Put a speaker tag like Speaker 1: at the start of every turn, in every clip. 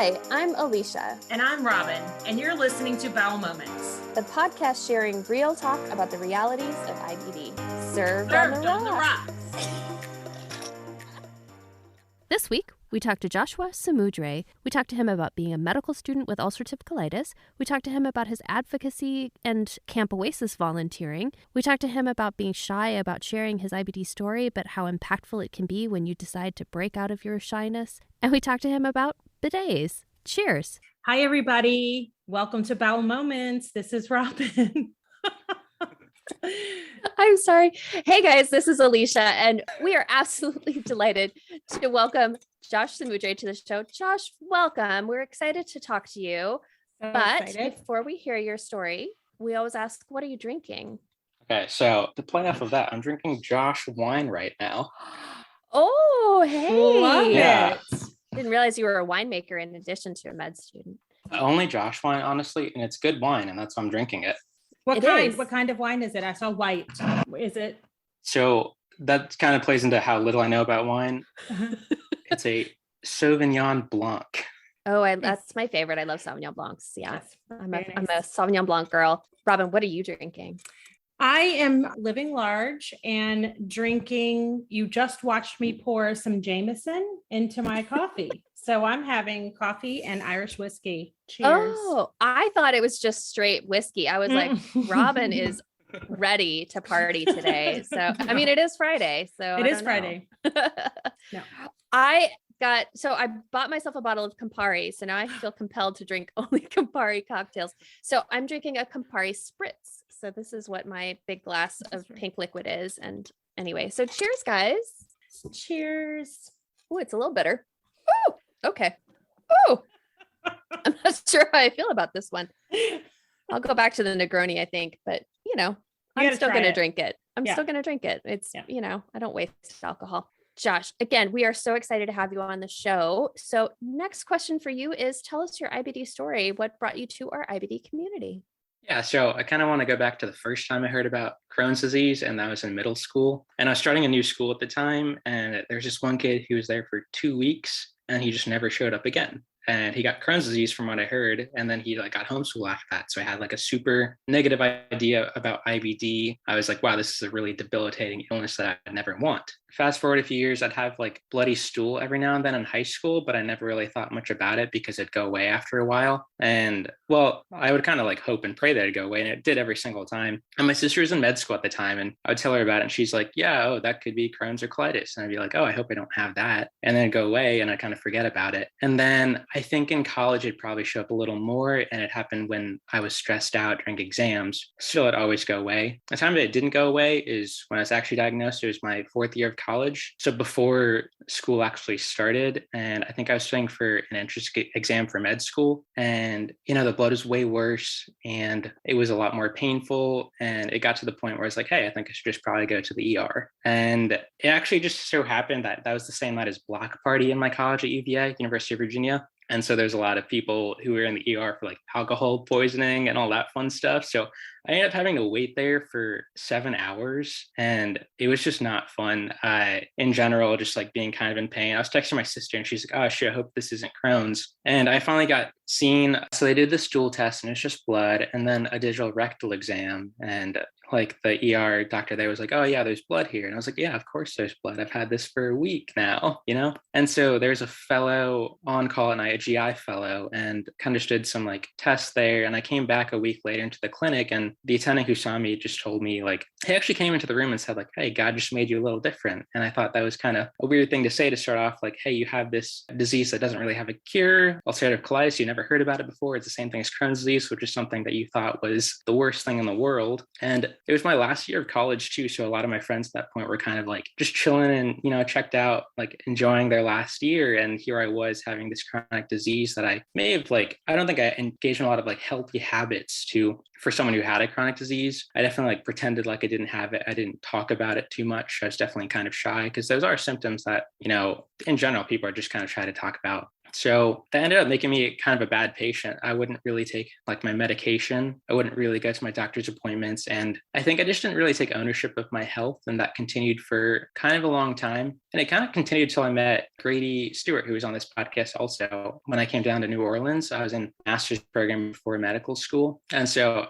Speaker 1: Hi, I'm Alicia.
Speaker 2: And I'm Robin, and you're listening to Bowel Moments,
Speaker 1: the podcast sharing real talk about the realities of IBD. Served on the rocks. This week, we talked to Joshua Samudre. We talked to him about being a medical student with ulcerative colitis. We talked to him about his advocacy and Camp Oasis volunteering. We talked to him about being shy about sharing his IBD story, but how impactful it can be when you decide to break out of your shyness. And we talked to him about bidets. Cheers.
Speaker 2: Hi, everybody. Welcome to Bowel Moments. This is Robin.
Speaker 1: I'm sorry. Hey, guys, this is Alicia, and we are absolutely delighted to welcome Josh Samudre to the show. Josh, welcome. We're excited to talk to you. Before we hear your story, we always ask, what are you drinking?
Speaker 3: Okay, so to play off of that, I'm drinking Josh wine right now.
Speaker 1: Oh, hey.
Speaker 2: Love
Speaker 3: Yeah.
Speaker 2: it.
Speaker 1: Didn't realize you were a winemaker in addition to a med student.
Speaker 3: Only Josh wine, honestly, and it's good wine, and that's why I'm drinking it.
Speaker 2: What kind of wine is it? I saw white. Is it?
Speaker 3: So that kind of plays into how little I know about wine. It's a Sauvignon Blanc.
Speaker 1: Oh, that's my favorite. I love Sauvignon Blancs. Yeah,
Speaker 2: Yes,
Speaker 1: I'm a Sauvignon Blanc girl. Robin, what are you drinking?
Speaker 2: I am living large and drinking. You just watched me pour some Jameson into my coffee. So I'm having coffee and Irish whiskey. Cheers.
Speaker 1: Oh, I thought it was just straight whiskey. I was like, Robin is ready to party today. So, I mean, it is Friday. So
Speaker 2: It is Friday. No.
Speaker 1: I bought myself a bottle of Campari. So now I feel compelled to drink only Campari cocktails. So I'm drinking a Campari spritz. So this is what my big glass of pink liquid is. And anyway, so cheers, guys.
Speaker 2: Cheers.
Speaker 1: Oh, it's a little bitter. Oh, okay. Oh, I'm not sure how I feel about this one. I'll go back to the Negroni, I think, but I'm still going to drink it. I'm still going to drink it. It's, I don't waste alcohol. Josh, again, we are so excited to have you on the show. So next question for you is, tell us your IBD story. What brought you to our IBD community?
Speaker 3: Yeah, so I kind of want to go back to the first time I heard about Crohn's disease, and that was in middle school. And I was starting a new school at the time, and there's just one kid who was there for 2 weeks, and he just never showed up again. And he got Crohn's disease from what I heard. And then he got homeschool after that. So I had a super negative idea about IBD. I was like, wow, this is a really debilitating illness that I'd never want. Fast forward a few years, I'd have bloody stool every now and then in high school, but I never really thought much about it because it'd go away after a while. And well, I would kind of hope and pray that it'd go away. And it did every single time. And my sister was in med school at the time, and I would tell her about it. And she's like, yeah, that could be Crohn's or colitis. And I'd be like, oh, I hope I don't have that. And then it'd go away, and I kind of forget about it. And then I think in college, it'd probably show up a little more. And it happened when I was stressed out during exams. Still, it'd always go away. The time that it didn't go away is when I was actually diagnosed. It was my 4th year of college. So before school actually started, and I think I was studying for an entrance exam for med school. And, the blood was way worse, and it was a lot more painful. And it got to the point where I was like, hey, I think I should just probably go to the ER. And it actually just so happened that was the same night as block party in my college at UVA, University of Virginia. And so there's a lot of people who were in the ER for alcohol poisoning and all that fun stuff. So I ended up having to wait there for 7 hours, and it was just not fun. In general, just being kind of in pain. I was texting my sister, and she's like, oh shit, I hope this isn't Crohn's. And I finally got seen. So they did the stool test, and it's just blood, and then a digital rectal exam. And the ER doctor there was like, oh yeah, there's blood here. And I was like, yeah, of course there's blood. I've had this for a week now, And so there's a fellow on call at night, a GI fellow, and kind of did some tests there. And I came back a week later into the clinic, and the attending who saw me just told me he actually came into the room and said hey, God just made you a little different. And I thought that was kind of a weird thing to say to start off, hey, you have this disease that doesn't really have a cure, ulcerative colitis, you never heard about it before. It's the same thing as Crohn's disease, which is something that you thought was the worst thing in the world. And it was my last year of college too. So a lot of my friends at that point were kind of just chilling and, checked out, enjoying their last year. And here I was having this chronic disease that I may have I don't think I engaged in a lot of healthy habits for someone who had a chronic disease. I definitely pretended I didn't have it. I didn't talk about it too much. I was definitely kind of shy because those are symptoms that, in general, people are just kind of shy to talk about. So that ended up making me kind of a bad patient. I wouldn't really take like my medication. I wouldn't really go to my doctor's appointments. And I think I just didn't really take ownership of my health. And that continued for kind of a long time. And it kind of continued till I met Grady Stewart, who was on this podcast also. When I came down to New Orleans, I was in master's program before medical school. And so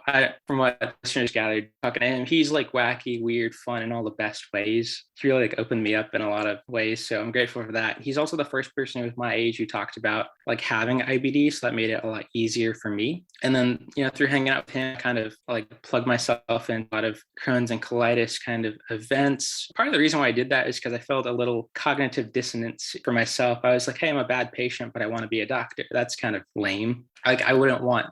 Speaker 3: from what listeners gathered talking to him, he's like wacky, weird, fun in all the best ways. He really like opened me up in a lot of ways. So I'm grateful for that. He's also the first person with my age who talked about like having IBD. So that made it a lot easier for me. And then, through hanging out with him, kind of like plug myself in a lot of Crohn's and colitis kind of events. Part of the reason why I did that is because I felt a little cognitive dissonance for myself. I was like, hey, I'm a bad patient, but I want to be a doctor. That's kind of lame. Like I wouldn't want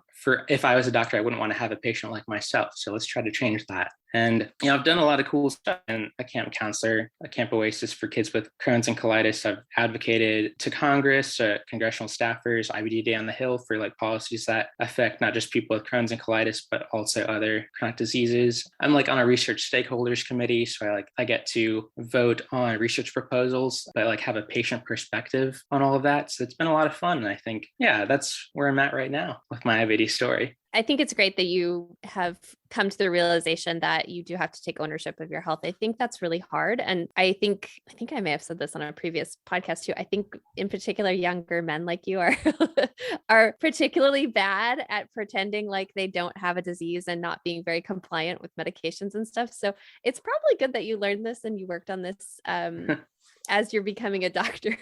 Speaker 3: if I was a doctor, I wouldn't want to have a patient like myself. So let's try to change that. And, I've done a lot of cool stuff. I'm a camp counselor, a Camp Oasis for kids with Crohn's and colitis. I've advocated to Congress, congressional staffers, IBD Day on the Hill for like policies that affect not just people with Crohn's and colitis, but also other chronic diseases. I'm like on a research stakeholders committee. So I get to vote on research proposals, but like have a patient perspective on all of that. So it's been a lot of fun. And I think, that's where I'm at right now with my IBD story.
Speaker 1: I think it's great that you have come to the realization that you do have to take ownership of your health. I think that's really hard. And I think I may have said this on a previous podcast too. I think in particular, younger men like you are particularly bad at pretending like they don't have a disease and not being very compliant with medications and stuff. So it's probably good that you learned this and you worked on this as you're becoming a doctor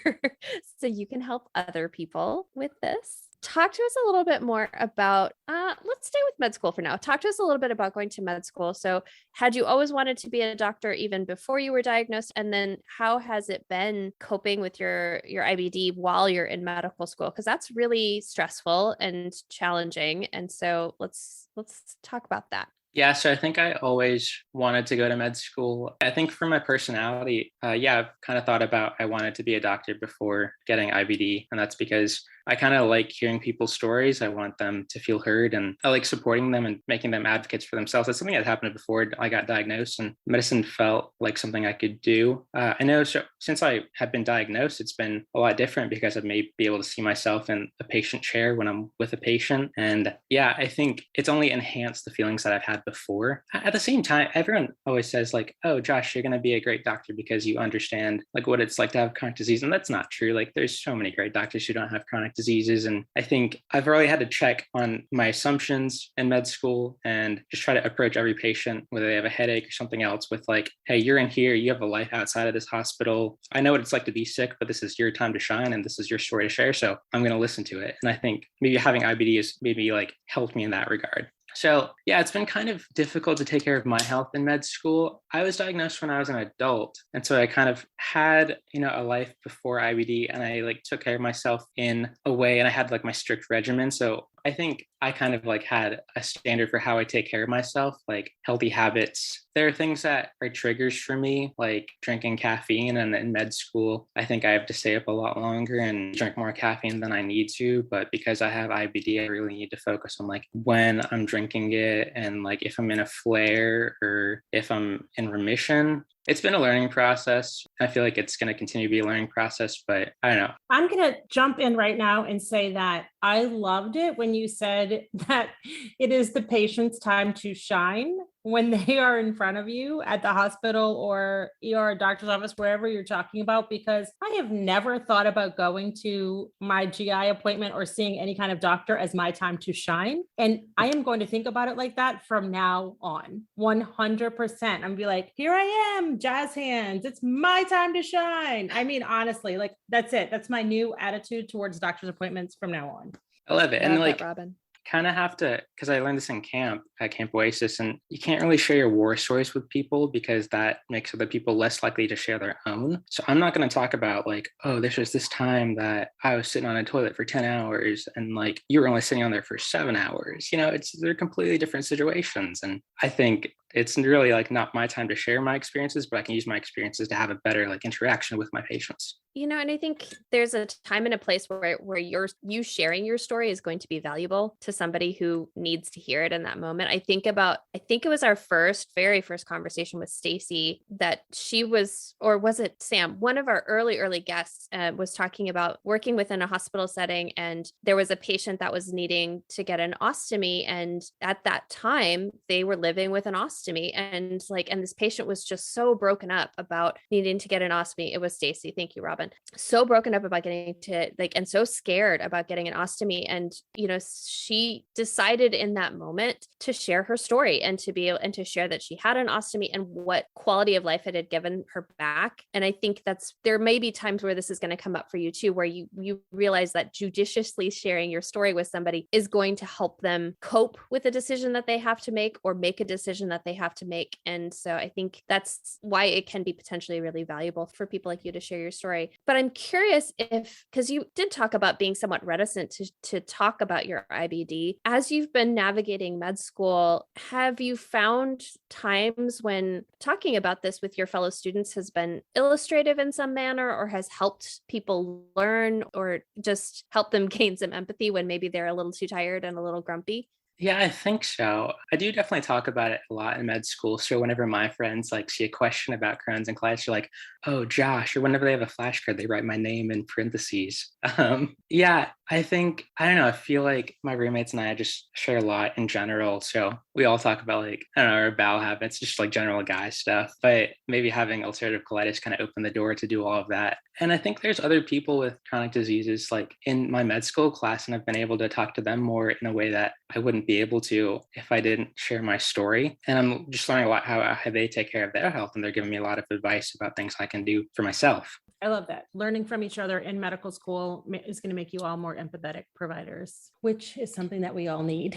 Speaker 1: so you can help other people with this. Talk to us a little bit more about, let's stay with med school for now. Talk to us a little bit about going to med school. So had you always wanted to be a doctor even before you were diagnosed? And then how has it been coping with your IBD while you're in medical school? Because that's really stressful and challenging. And so let's talk about that.
Speaker 3: Yeah, so I think I always wanted to go to med school. I think for my personality, I've kind of thought about I wanted to be a doctor before getting IBD. And that's because I kind of like hearing people's stories. I want them to feel heard, and I like supporting them and making them advocates for themselves. That's something that happened before I got diagnosed, and medicine felt like something I could do. I know since I have been diagnosed, it's been a lot different because I may be able to see myself in a patient chair when I'm with a patient. And I think it's only enhanced the feelings that I've had before. At the same time, everyone always says like, oh, Josh, you're going to be a great doctor because you understand like what it's like to have chronic disease. And that's not true. Like there's so many great doctors who don't have chronic diseases. And I think I've really had to check on my assumptions in med school and just try to approach every patient, whether they have a headache or something else, with like, hey, you're in here, you have a life outside of this hospital. I know what it's like to be sick, but this is your time to shine and this is your story to share. So I'm going to listen to it. And I think maybe having IBD has maybe like helped me in that regard. So it's been kind of difficult to take care of my health in med school. I was diagnosed when I was an adult. And so I kind of had, a life before IBD, and I like took care of myself in a way, and I had like my strict regimen. So I think I kind of like had a standard for how I take care of myself, like healthy habits. There are things that are triggers for me, like drinking caffeine. And in med school, I think I have to stay up a lot longer and drink more caffeine than I need to. But because I have IBD, I really need to focus on like when I'm drinking it and like if I'm in a flare or if I'm in remission. It's been a learning process. I feel like it's going to continue to be a learning process, but I don't know.
Speaker 2: I'm going to jump in right now and say that I loved it when you said that it is the patient's time to shine when they are in front of you at the hospital or ER, doctor's office, wherever you're talking about, because I have never thought about going to my GI appointment or seeing any kind of doctor as my time to shine. And I am going to think about it like that from now on, 100%. I'm gonna be like, here I am, jazz hands. It's my time to shine. I mean, honestly, like that's it. That's my new attitude towards doctor's appointments from now on.
Speaker 3: I love it. And like,
Speaker 1: Robin.
Speaker 3: Kind of have to, because I learned this in camp at Camp Oasis, and you can't really share your war stories with people because that makes other people less likely to share their own. So I'm not going to talk about like, oh, this was this time that I was sitting on a toilet for 10 hours and like you were only sitting on there for 7 hours. They're completely different situations. And I think it's really like not my time to share my experiences, but I can use my experiences to have a better like interaction with my patients.
Speaker 1: And I think there's a time and a place where you sharing your story is going to be valuable to somebody who needs to hear it in that moment. I think it was our very first conversation with Stacy that she was, or was it Sam? One of our early guests was talking about working within a hospital setting, and there was a patient that was needing to get an ostomy, and at that time they were living with an ostomy, and this patient was just so broken up about needing to get an ostomy. It was Stacy. Thank you, Robin. So broken up about getting to and so scared about getting an ostomy. And, she decided in that moment to share her story and to be able and to share that she had an ostomy and what quality of life it had given her back. And I think there may be times where this is going to come up for you too, where you realize that judiciously sharing your story with somebody is going to help them cope with a decision that they have to make or make a decision that they have to make. And so I think that's why it can be potentially really valuable for people like you to share your story. But I'm curious because you did talk about being somewhat reticent to talk about your IBD. As you've been navigating med school, have you found times when talking about this with your fellow students has been illustrative in some manner, or has helped people learn, or just help them gain some empathy when maybe they're a little too tired and a little grumpy?
Speaker 3: Yeah, I think so. I do definitely talk about it a lot in med school. So whenever my friends like see a question about Crohn's in class, you're like, "Oh, Josh," or whenever they have a flashcard, they write my name in parentheses. Yeah, I don't know. I feel like my roommates and I just share a lot in general. So we all talk about like, I don't know, our bowel habits, just like general guy stuff. But maybe having ulcerative colitis kind of opened the door to do all of that. And I think there's other people with chronic diseases like in my med school class, and I've been able to talk to them more in a way that I wouldn't be able to if I didn't share my story. And I'm just learning a lot how they take care of their health, and they're giving me a lot of advice about things I can do for myself.
Speaker 2: I love that. Learning from each other in medical school is going to make you all more empathetic providers, which is something that we all need.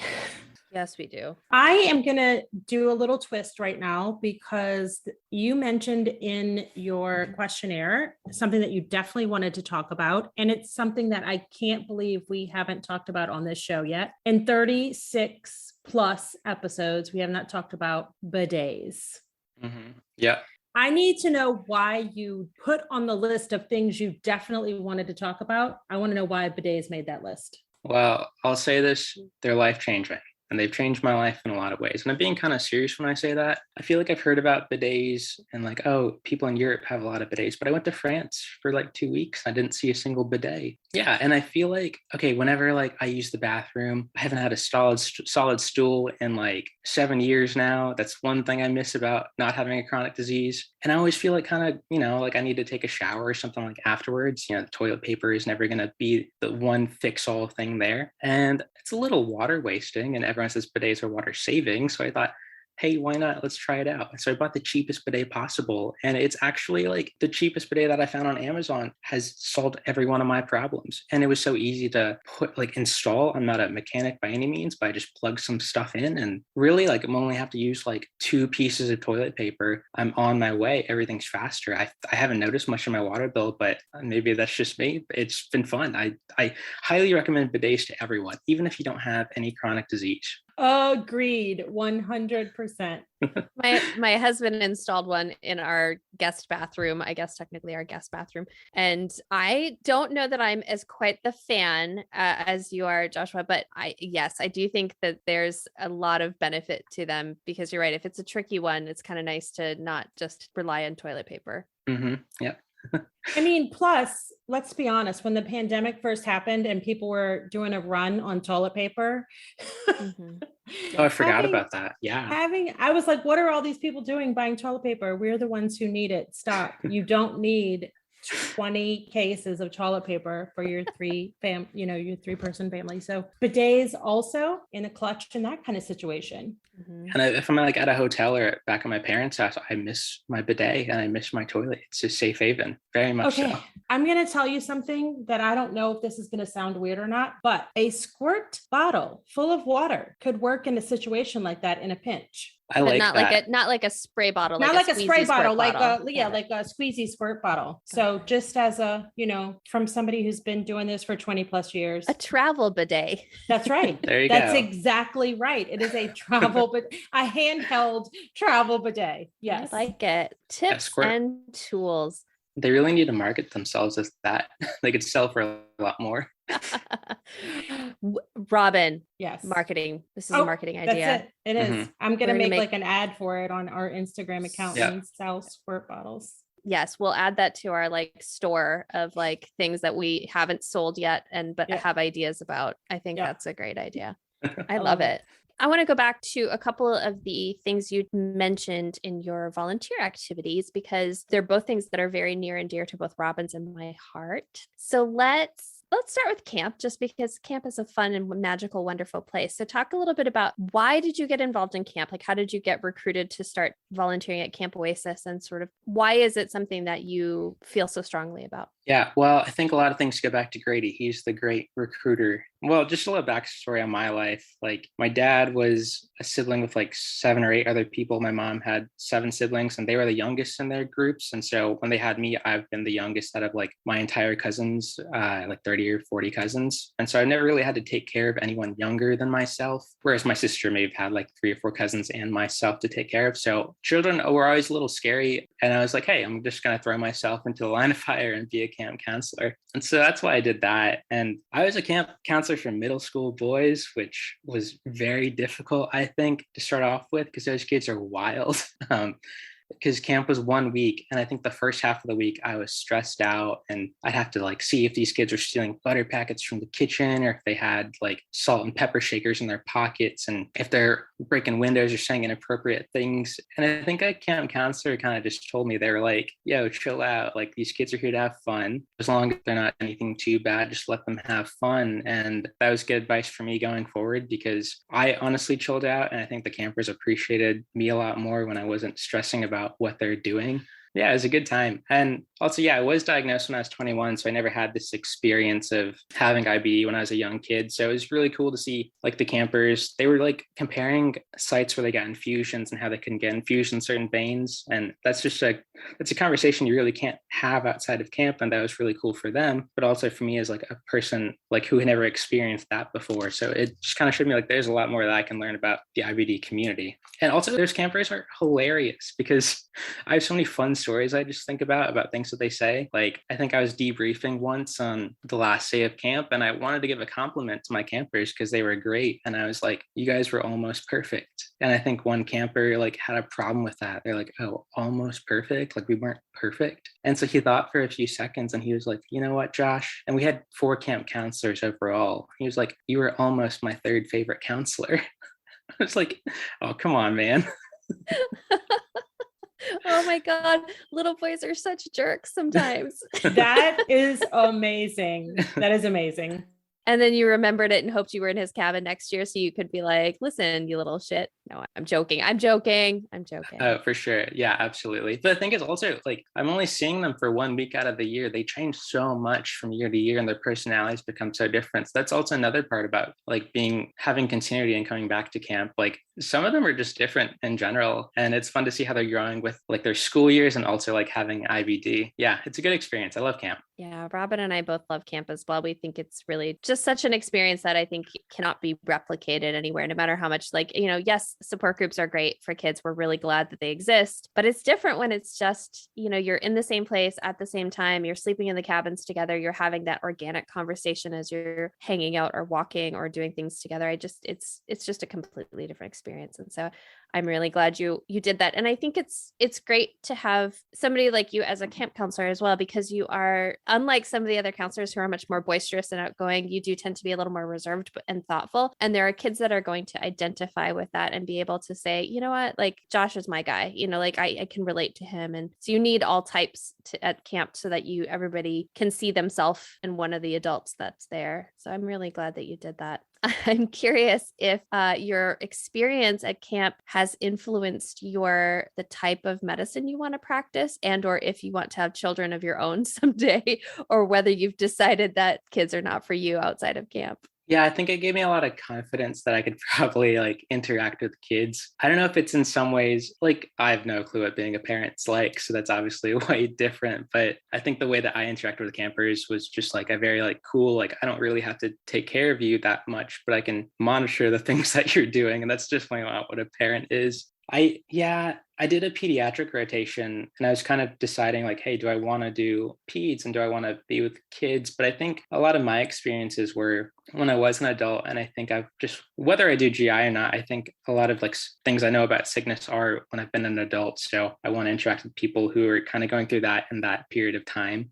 Speaker 1: Yes, we do.
Speaker 2: I am going to do a little twist right now because you mentioned in your questionnaire something that you definitely wanted to talk about. And it's something that I can't believe we haven't talked about on this show yet. In 36 plus episodes, we have not talked about bidets.
Speaker 3: Mm-hmm. Yeah.
Speaker 2: I need to know why you put on the list of things you definitely wanted to talk about. I want to know why bidets made that list.
Speaker 3: Well, I'll say this, they're life-changing. And they've changed my life in a lot of ways. And I'm being kind of serious when I say that. I feel like I've heard about bidets and like, oh, people in Europe have a lot of bidets, but I went to France for like 2 weeks. I didn't see a single bidet. Yeah. And I feel like, okay, whenever like I use the bathroom, I haven't had a solid stool in like 7 years now. That's one thing I miss about not having a chronic disease. And I always feel like kind of, like I need to take a shower or something like afterwards. The toilet paper is never going to be the one fix-all thing there. And it's a little water wasting, and everyone says bidets are water saving. So I thought, hey, why not? Let's try it out. So I bought the cheapest bidet possible. And it's actually like the cheapest bidet that I found on Amazon has solved every one of my problems. And it was so easy to install. I'm not a mechanic by any means, but I just plug some stuff in, and really like I'm only have to use like 2 pieces of toilet paper. I'm on my way. Everything's faster. I haven't noticed much in my water bill, but maybe that's just me. It's been fun. I highly recommend bidets to everyone, even if you don't have any chronic disease.
Speaker 2: Agreed, 100%.
Speaker 1: My husband installed one in our guest bathroom, I guess technically our guest bathroom. And I don't know that I'm as quite the fan as you are, Joshua, but I do think that there's a lot of benefit to them, because you're right. If it's a tricky one, it's kind of nice to not just rely on toilet paper.
Speaker 3: Mm-hmm. Yeah.
Speaker 2: I mean, plus, let's be honest, when the pandemic first happened and people were doing a run on toilet paper.
Speaker 1: Mm-hmm.
Speaker 3: Oh, I forgot about that. Yeah.
Speaker 2: I was like, what are all these people doing buying toilet paper? We're the ones who need it. Stop. You don't need 20 cases of toilet paper for your your 3-person family. So bidets also in a clutch in that kind of situation.
Speaker 1: Mm-hmm.
Speaker 3: And if I'm like at a hotel or back at my parents' house, I miss my bidet and I miss my toilet. It's a safe haven, very much so.
Speaker 2: I'm going to tell you something that I don't know if this is going to sound weird or not, but a squirt bottle full of water could work in a situation like that in a pinch.
Speaker 3: I like
Speaker 1: not
Speaker 3: that.
Speaker 1: not like a spray bottle,
Speaker 2: Not like a spray bottle, like
Speaker 1: bottle.
Speaker 2: like a squeezy squirt bottle. So just as a, from somebody who's been doing this for 20 plus years.
Speaker 1: A travel bidet.
Speaker 2: That's right.
Speaker 3: There you
Speaker 2: That's
Speaker 3: go.
Speaker 2: exactly right. It is a a handheld travel bidet. Yes.
Speaker 1: I like it. Tips and tools.
Speaker 3: They really need to market themselves as that. They could sell for a lot more.
Speaker 1: Robin.
Speaker 2: Yes.
Speaker 1: Marketing. This is a marketing idea.
Speaker 2: That's it. It is.
Speaker 3: Mm-hmm.
Speaker 2: I'm going to make like an ad for it on our Instagram account and sell squirt bottles.
Speaker 1: Yes, we'll add that to our like store of like things that we haven't sold yet but have ideas about. I think that's a great idea. I love it. I want to go back to a couple of the things you mentioned in your volunteer activities, because they're both things that are very near and dear to both Robin's and my heart. So let's start with camp, just because camp is a fun and magical, wonderful place. So talk a little bit about, why did you get involved in camp? Like, how did you get recruited to start volunteering at Camp Oasis, and sort of why is it something that you feel so strongly about?
Speaker 3: Yeah, well, I think a lot of things go back to Grady. He's the great recruiter. Well, just a little backstory on my life. Like, my dad was a sibling with like 7 or 8 other people. My mom had 7 siblings, and they were the youngest in their groups. And so when they had me, I've been the youngest out of like my entire cousins, like 30 or 40 cousins. And so I never really had to take care of anyone younger than myself, whereas my sister may have had like 3 or 4 cousins and myself to take care of. So children were always a little scary. And I was like, hey, I'm just going to throw myself into the line of fire and be a camp counselor. And so that's why I did that. And I was a camp counselor for middle school boys, which was very difficult, I think, to start off with, because those kids are wild. Because camp was 1 week, and I think the first half of the week I was stressed out, and I'd have to like see if these kids are stealing butter packets from the kitchen, or if they had like salt and pepper shakers in their pockets, and if they're breaking windows or saying inappropriate things. And I think a camp counselor kind of just told me, they were like, yo, chill out, like these kids are here to have fun, as long as they're not anything too bad, just let them have fun. And that was good advice for me going forward, because I honestly chilled out, and I think the campers appreciated me a lot more when I wasn't stressing about what they're doing. Yeah, it was a good time. And also, I was diagnosed when I was 21, so I never had this experience of having IBD when I was a young kid. So it was really cool to see like the campers, they were like comparing sites where they got infusions and how they couldn't get infusions in certain veins. And that's just it's a conversation you really can't have outside of camp. And that was really cool for them, but also for me as like a person like who had never experienced that before. So it just kind of showed me like there's a lot more that I can learn about the IBD community. And also those campers are hilarious, because I have so many fun stories I just think about things that they say. Like, I think I was debriefing once on the last day of camp, and I wanted to give a compliment to my campers because they were great. And I was like, you guys were almost perfect. And I think one camper like had a problem with that. They're like, oh, almost perfect? Like, we weren't perfect? And so he thought for a few seconds, and he was like, you know what, Josh? And we had 4 camp counselors overall. He was like, you were almost my 3rd favorite counselor. I was like, oh, come on, man.
Speaker 1: Oh my God. Little boys are such jerks sometimes.
Speaker 2: That is amazing. That is amazing.
Speaker 1: And then you remembered it and hoped you were in his cabin next year so you could be like, listen, you little shit. No, I'm joking. Oh,
Speaker 3: for sure. Yeah, absolutely. But the thing is also, like, I'm only seeing them for 1 week out of the year. They change so much from year to year, and their personalities become so different. So that's also another part about like having continuity and coming back to camp. Like, some of them are just different in general, and it's fun to see how they're growing with like their school years and also like having IBD. Yeah, it's a good experience. I love camp.
Speaker 1: Yeah, Robin and I both love camp as well. We think it's really just such an experience that I think cannot be replicated anywhere, no matter how much, like, yes, support groups are great for kids. We're really glad that they exist, but it's different when it's just, you're in the same place at the same time, you're sleeping in the cabins together, you're having that organic conversation as you're hanging out or walking or doing things together. It's just a completely different experience. And so I'm really glad you did that. And I think it's great to have somebody like you as a camp counselor as well, because you are, unlike some of the other counselors who are much more boisterous and outgoing, you do tend to be a little more reserved and thoughtful. And there are kids that are going to identify with that and be able to say, you know what, like Josh is my guy, like I can relate to him. And so you need all types at camp so that everybody can see themselves in one of the adults that's there. So I'm really glad that you did that. I'm curious if your experience at camp has has influenced the type of medicine you want to practice, and or if you want to have children of your own someday, or whether you've decided that kids are not for you outside of camp?
Speaker 3: Yeah, I think it gave me a lot of confidence that I could probably like interact with kids. I don't know if it's in some ways, like I have no clue what being a parent's like, so that's obviously way different. But I think the way that I interacted with campers was just like a very like cool, like I don't really have to take care of you that much, but I can monitor the things that you're doing. And that's just not what a parent is. I did a pediatric rotation and I was kind of deciding like, hey, do I want to do peds and do I want to be with kids? But I think a lot of my experiences were when I was an adult, and I think I've just, whether I do GI or not, I think a lot of like things I know about sickness are when I've been an adult. So I want to interact with people who are kind of going through that in that period of time.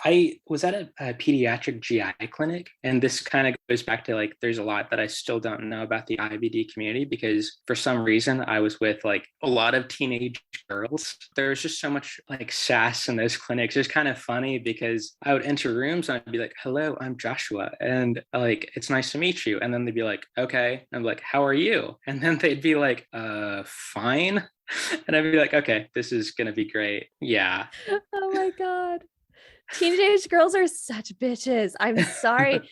Speaker 3: I was at a pediatric GI clinic, and this kind of goes back to like, there's a lot that I still don't know about the IBD community because for some reason I was with like a lot of teenage girls. There's just so much like sass in those clinics. It's kind of funny because I would enter rooms and I'd be like, hello, I'm Joshua. And like, it's nice to meet you. And then they'd be like, okay. I'm like, how are you? And then they'd be like, fine. And I'd be like, okay, this is going to be great. Yeah.
Speaker 1: Oh my God. Teenage girls are such bitches. I'm sorry.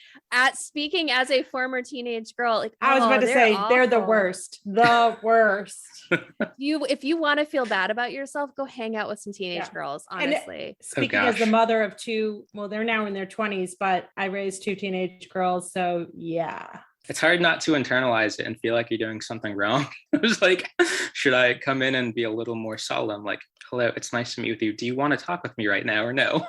Speaker 1: Speaking as a former teenage girl, like
Speaker 2: I was about to say
Speaker 1: awful.
Speaker 2: they're the worst. The worst.
Speaker 1: If you want to feel bad about yourself, go hang out with some teenage girls, honestly.
Speaker 2: And speaking as the mother of two, well, they're now in their 20s, but I raised two teenage girls. So yeah.
Speaker 3: It's hard not to internalize it and feel like you're doing something wrong. It was like, should I come in and be a little more solemn? Like, hello, it's nice to meet with you. Do you want to talk with me right now or no?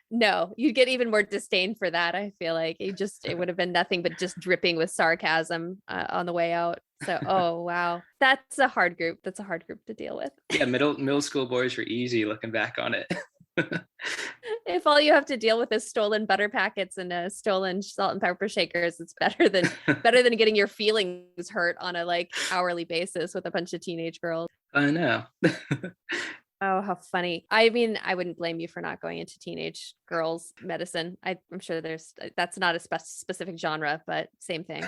Speaker 1: No, you'd get even more disdain for that. I feel like it would have been nothing but just dripping with sarcasm on the way out. So, oh, wow. That's a hard group. That's a hard group to deal with.
Speaker 3: Yeah, middle school boys were easy looking back on it.
Speaker 1: If all you have to deal with is stolen butter packets and stolen salt and pepper shakers, it's better than getting your feelings hurt on a like hourly basis with a bunch of teenage girls.
Speaker 3: I know.
Speaker 1: Oh, how funny. I mean, I wouldn't blame you for not going into teenage girls medicine. I'm sure that's not a specific genre, but same thing.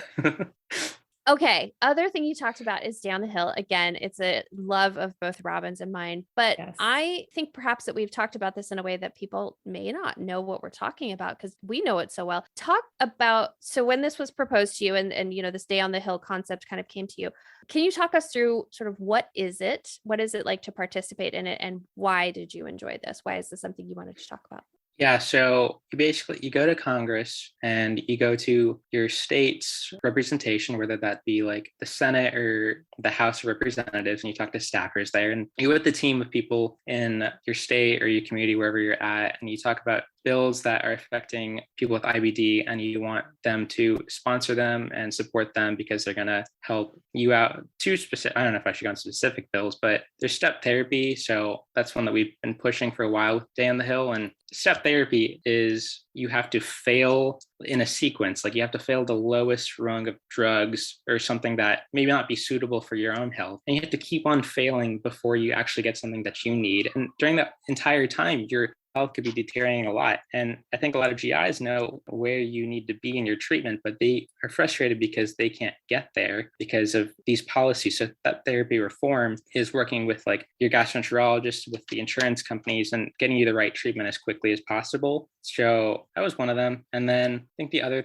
Speaker 1: Okay. Other thing you talked about is Down the Hill. Again, it's a love of both Robin's and mine, but yes. I think perhaps that we've talked about this in a way that people may not know what we're talking about because we know it so well. Talk about, so when this was proposed to you and you know, this Day on the Hill concept kind of came to you, can you talk us through sort of what is it like to participate in it? And why did you enjoy this? Why is this something you wanted to talk about?
Speaker 3: Yeah, so you go to Congress and you go to your state's representation, whether that be like the Senate or the House of Representatives, and you talk to staffers there, and you're with the team of people in your state or your community, wherever you're at, and you talk about bills that are affecting people with IBD, and you want them to sponsor them and support them because they're going to help you out. I don't know if I should go on specific bills, but there's step therapy. So that's one that we've been pushing for a while with Day on the Hill. And step therapy is you have to fail in a sequence, like you have to fail the lowest rung of drugs or something that may not be suitable for your own health. And you have to keep on failing before you actually get something that you need. And during that entire time, your health could be deteriorating a lot. And I think a lot of GIs know where you need to be in your treatment, but they are frustrated because they can't get there because of these policies. So that therapy reform is working with like your gastroenterologist, with the insurance companies, and getting you the right treatment as quickly as possible. So that was one of them. And then I think the other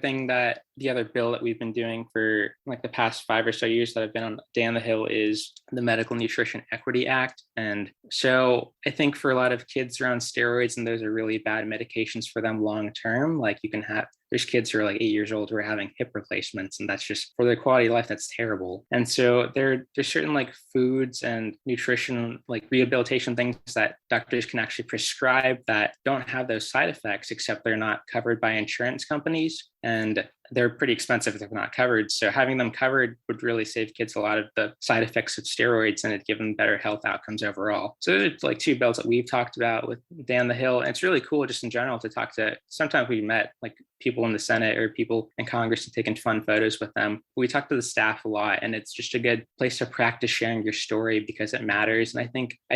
Speaker 3: bill that we've been doing for like the past 5 or so years that I've been on Day on the Hill is the Medical Nutrition Equity Act. And so I think for a lot of kids who are on steroids and those are really bad medications for them long term, like there's kids who are like 8 years old who are having hip replacements, and that's just for their quality of life, that's terrible. And so there's certain like foods and nutrition, like rehabilitation things that doctors can actually prescribe that don't have those side effects, except they're not covered by insurance companies. And they're pretty expensive if they're not covered. So having them covered would really save kids a lot of the side effects of steroids, and it'd give them better health outcomes overall. So there's like 2 bills that we've talked about with Day on the Hill. And it's really cool just in general to talk to, sometimes we met like people in the Senate or people in Congress and taking fun photos with them. We talk to the staff a lot, and it's just a good place to practice sharing your story because it matters. And I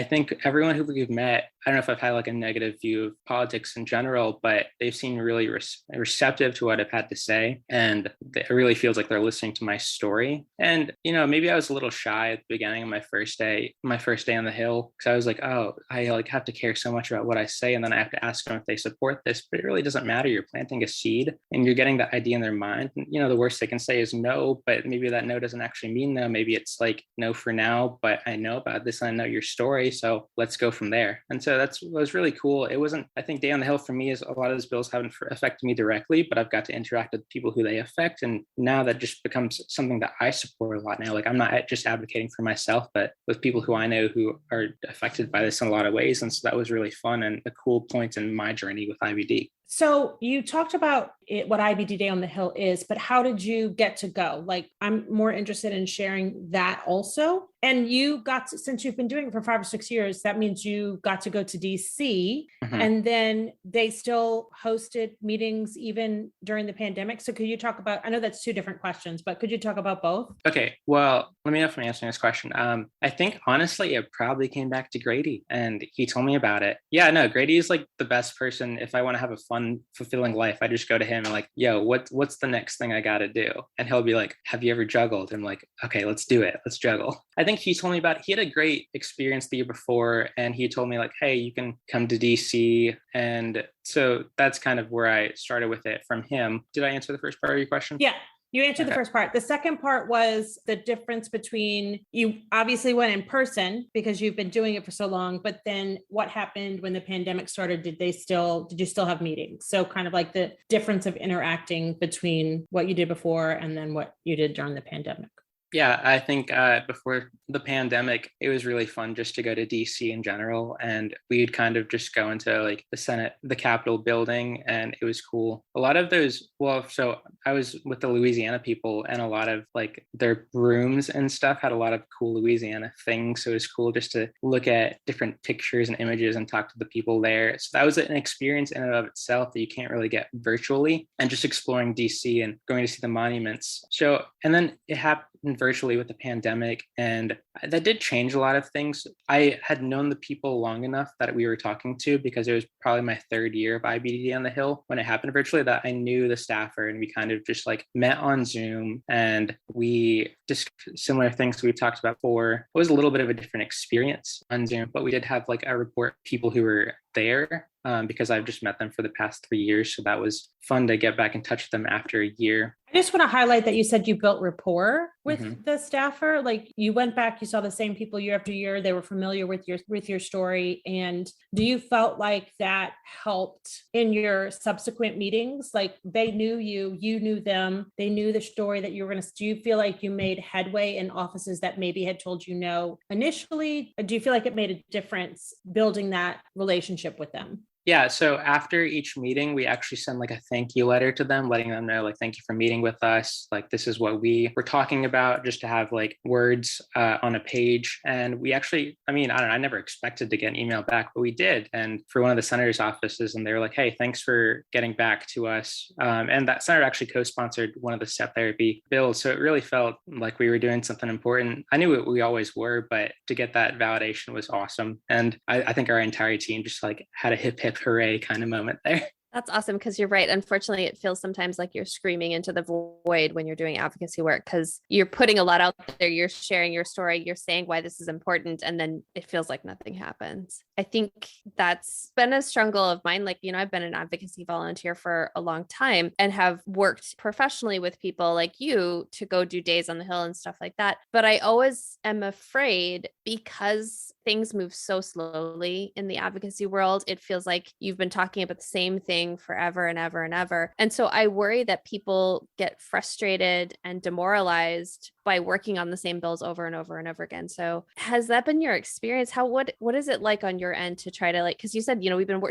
Speaker 3: think everyone who we've met I don't know if I've had like a negative view of politics in general, but they've seemed really receptive to what I've had to say. And it really feels like they're listening to my story. And, maybe I was a little shy at the beginning of my first day on the Hill, because I was like, oh, I like have to care so much about what I say. And then I have to ask them if they support this, but it really doesn't matter. You're planting a seed and you're getting that idea in their mind. And, the worst they can say is no, but maybe that no doesn't actually mean no. Maybe it's like no for now, but I know about this and I know your story. So let's go from there. And so that was really cool. It wasn't, I think Day on the Hill for me is a lot of those bills haven't affected me directly, but I've got to interact with people who they affect. And now that just becomes something that I support a lot now. Like I'm not just advocating for myself, but with people who I know who are affected by this in a lot of ways. And so that was really fun and a cool point in my journey with IBD.
Speaker 2: So you talked about what IBD Day on the Hill is, but how did you get to go? Like, I'm more interested in sharing that also. And you since you've been doing it for 5 or 6 years, that means you got to go to DC, and then they still hosted meetings even during the pandemic. So could you talk about, I know that's 2 different questions, but could you talk about both?
Speaker 3: Okay, well, let me know if I'm answering this question. I think honestly, it probably came back to Grady and he told me about it. Yeah, no, Grady is like the best person. If I want to have a fun, fulfilling life, I just go to him and like, yo, what's the next thing I got to do? And he'll be like, have you ever juggled? I'm like, okay, let's do it. Let's juggle. I think he told me about it. He had a great experience the year before and he told me like, hey, you can come to DC. And so that's kind of where I started with it from him. Did I answer the first part of your question?
Speaker 2: Yeah. You answered the first part. The second part was the difference between, you obviously went in person because you've been doing it for so long, but then what happened when the pandemic started? Did you still have meetings? So kind of like the difference of interacting between what you did before and then what you did during the pandemic.
Speaker 3: Yeah, I think before the pandemic, it was really fun just to go to DC in general. And we'd kind of just go into like the Capitol building, and it was cool. A lot of those, so I was with the Louisiana people, and a lot of like their rooms and stuff had a lot of cool Louisiana things. So it was cool just to look at different pictures and images and talk to the people there. So that was an experience in and of itself that you can't really get virtually, and just exploring DC and going to see the monuments. So, and then it happened virtually with the pandemic, and that did change a lot of things. I had known the people long enough that we were talking to, because it was probably my 3rd year of IBD on the Hill when it happened virtually, that I knew the staffer, and we kind of just like met on Zoom and we just similar things we've talked about before. It was a little bit of a different experience on Zoom, but we did have like a report people who were there because I've just met them for the past 3 years. So that was fun to get back in touch with them after a year.
Speaker 2: I just want to highlight that you said you built rapport with the staffer. Like you went back, you saw the same people year after year. They were familiar with your story. And do you felt like that helped in your subsequent meetings? Like they knew you knew them, they knew the story that you were going to, do you feel like you made headway in offices that maybe had told you no initially? Do you feel like it made a difference building that relationship with them?
Speaker 3: Yeah, so after each meeting, we actually send like a thank you letter to them, letting them know, like, thank you for meeting with us. Like, this is what we were talking about, just to have like words on a page. And we actually, I don't know, I never expected to get an email back, but we did. And for one of the senator's offices, and they were like, hey, thanks for getting back to us. And that senator actually co-sponsored one of the step therapy bills. So it really felt like we were doing something important. I knew we always were, but to get that validation was awesome. And I think our entire team just like had a hip hip hooray kind of moment there.
Speaker 1: That's awesome, because you're right. Unfortunately, it feels sometimes like you're screaming into the void when you're doing advocacy work, because you're putting a lot out there. You're sharing your story. You're saying why this is important. And then it feels like nothing happens. I think that's been a struggle of mine. Like, I've been an advocacy volunteer for a long time and have worked professionally with people like you to go do days on the Hill and stuff like that. But I always am afraid, because things move so slowly in the advocacy world. It feels like you've been talking about the same thing forever and ever and ever. And so I worry that people get frustrated and demoralized by working on the same bills over and over and over again. So has that been your experience? What is it like on your end to try to, like, because you said, we've been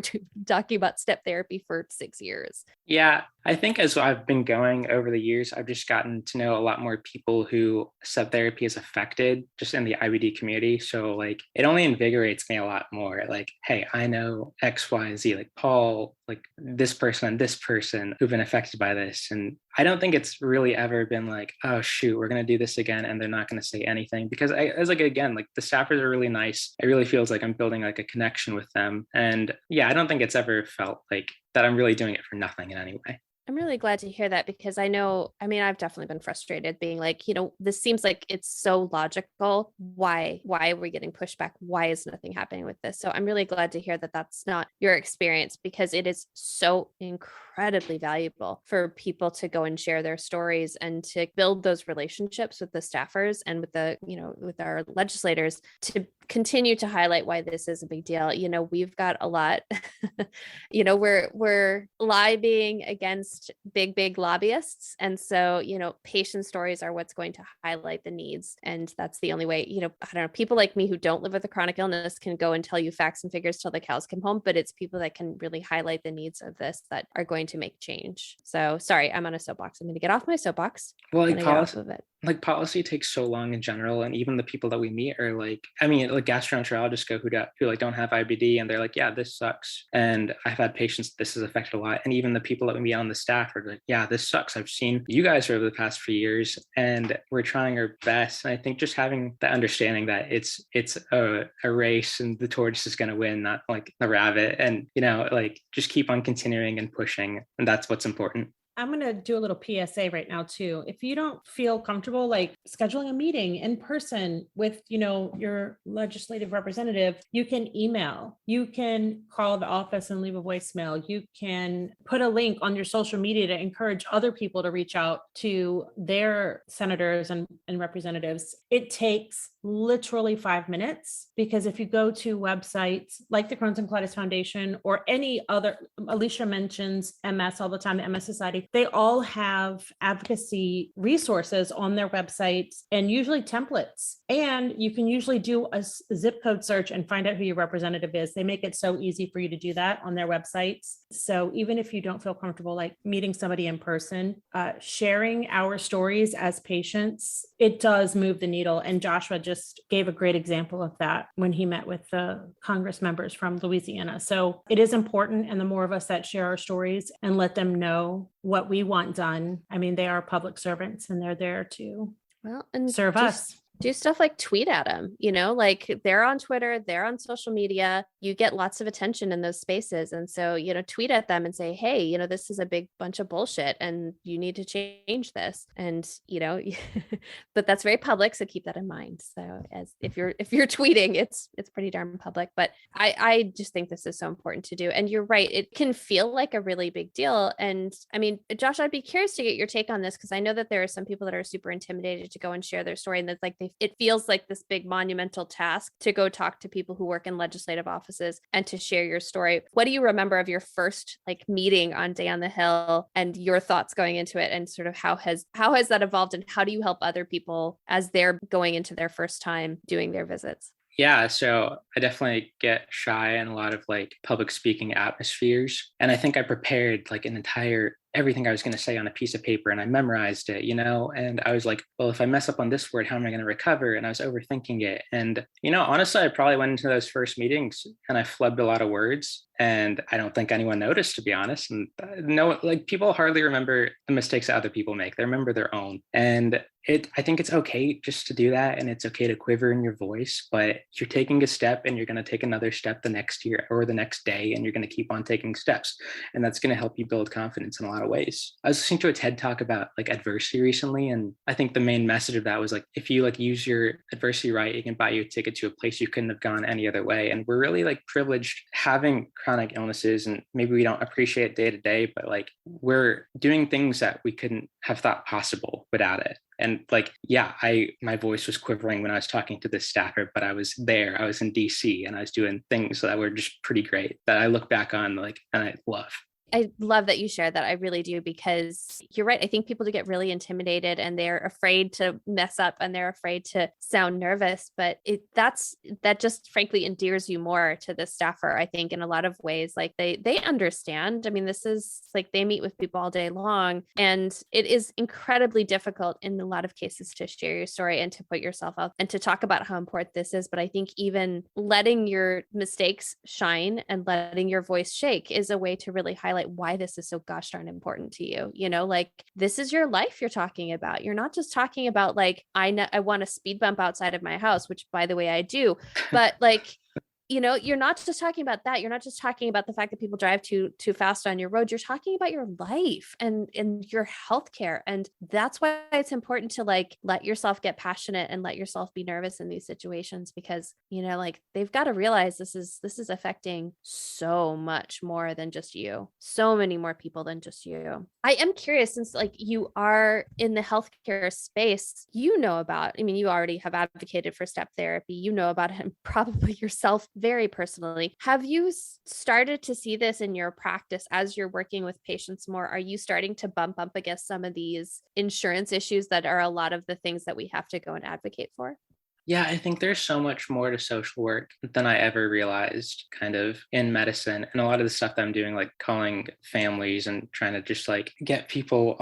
Speaker 1: talking about step therapy for 6 years.
Speaker 3: Yeah, I think as I've been going over the years, I've just gotten to know a lot more people who step therapy has affected just in the IBD community. So like, it only invigorates me a lot more. Like, hey, I know X, Y, Z, like Paul, like this person and this person who've been affected by this. And I don't think it's really ever been like, oh shoot, we're going to do this again and they're not going to say anything, because I was like, again, like the staffers are really nice. It really feels like I'm building like a connection with them. And yeah, I don't think it's ever felt like that I'm really doing it for nothing in any way.
Speaker 1: I'm really glad to hear that, because I know, I mean, I've definitely been frustrated being like, this seems like it's so logical. Why are we getting pushback? Why is nothing happening with this? So I'm really glad to hear that that's not your experience, because it is so incredibly valuable for people to go and share their stories and to build those relationships with the staffers and with with our legislators to continue to highlight why this is a big deal. We've got a lot, we're lobbying against big lobbyists. And so, patient stories are what's going to highlight the needs. And that's the only way, I don't know, people like me who don't live with a chronic illness can go and tell you facts and figures till the cows come home, but it's people that can really highlight the needs of this that are going to make change. So sorry, I'm on a soapbox. I'm going to get off my soapbox.
Speaker 3: Well, like policy takes so long in general, and even the people that we meet are like, I mean, like gastroenterologists who like don't have IBD, and they're like, yeah, this sucks. And I've had patients this has affected a lot, and even the people that we meet on the staff are like, yeah, this sucks. I've seen you guys over the past few years, and we're trying our best. And I think just having the understanding that it's a race, and the tortoise is going to win, not like the rabbit, and like just keep on continuing and pushing, and that's what's important.
Speaker 2: I'm going to do a little PSA right now too. If you don't feel comfortable like scheduling a meeting in person with, your legislative representative, you can email, you can call the office and leave a voicemail. You can put a link on your social media to encourage other people to reach out to their senators and representatives. It takes literally 5 minutes, because if you go to websites like the Crohn's and Colitis Foundation or any other, Alicia mentions MS all the time, the MS Society, they all have advocacy resources on their websites and usually templates. And you can usually do a zip code search and find out who your representative is. They make it so easy for you to do that on their websites. So even if you don't feel comfortable like meeting somebody in person, sharing our stories as patients, it does move the needle. And Joshua just gave a great example of that when he met with the Congress members from Louisiana. So it is important. And the more of us that share our stories and let them know what we want done, I mean, they are public servants and they're there to serve us.
Speaker 1: Do stuff like tweet at them, like they're on Twitter, they're on social media, you get lots of attention in those spaces. And so, tweet at them and say, hey, this is a big bunch of bullshit and you need to change this. And, but that's very public. So keep that in mind. So as if you're tweeting, it's pretty darn public, but I just think this is so important to do. And you're right. It can feel like a really big deal. And I mean, Josh, I'd be curious to get your take on this, because I know that there are some people that are super intimidated to go and share their story. And that's like, it feels like this big monumental task to go talk to people who work in legislative offices and to share your story. What do you remember of your first meeting on Day on the Hill and your thoughts going into it, and sort of how has that evolved, and how do you help other people as they're going into their first time doing their visits?
Speaker 3: Yeah, so I definitely get shy in a lot of public speaking atmospheres. And I think I prepared everything I was going to say on a piece of paper, and I memorized it, and I was like, well, if I mess up on this word, how am I going to recover? And I was overthinking it. And, honestly, I probably went into those first meetings and I flubbed a lot of words, and I don't think anyone noticed, to be honest. And people hardly remember the mistakes that other people make. They remember their own. And I think it's okay just to do that, and it's okay to quiver in your voice, but you're taking a step and you're going to take another step the next year or the next day, and you're going to keep on taking steps. And that's going to help you build confidence in a lot of ways. I was listening to a TED talk about adversity recently, and I think the main message of that was if you use your adversity right, it can buy you a ticket to a place you couldn't have gone any other way. And we're really privileged having chronic illnesses, and maybe we don't appreciate it day to day, but we're doing things that we couldn't have thought possible without it. And my voice was quivering when I was talking to this staffer, but I was there, I was in DC, and I was doing things that were just pretty great that I look back on and I love.
Speaker 1: I love that you shared that. I really do, because you're right. I think people do get really intimidated and they're afraid to mess up and they're afraid to sound nervous, but that just frankly endears you more to the staffer. I think in a lot of ways, they understand. I mean, this is they meet with people all day long, and it is incredibly difficult in a lot of cases to share your story and to put yourself out and to talk about how important this is. But I think even letting your mistakes shine and letting your voice shake is a way to really highlight highlight why this is so gosh darn important to you. You know, like this is your life you're talking about. You're not just talking about like, I want a speed bump outside of my house, which by the way, I do, but like, you know, you're not just talking about that. You're not just talking about the fact that people drive too fast on your road. You're talking about your life and your healthcare. And that's why it's important to like, let yourself get passionate and let yourself be nervous in these situations, because, you know, like they've got to realize this is affecting so much more than just you, so many more people than just you. I am curious, since like you are in the healthcare space, you know about, I mean, you already have advocated for step therapy, you know about it probably yourself very personally. Have you started to see this in your practice as you're working with patients more? Are you starting to bump up against some of these insurance issues that are a lot of the things that we have to go and advocate for?
Speaker 3: Yeah, I think there's so much more to social work than I ever realized kind of in medicine. And a lot of the stuff that I'm doing, like calling families and trying to just like get people,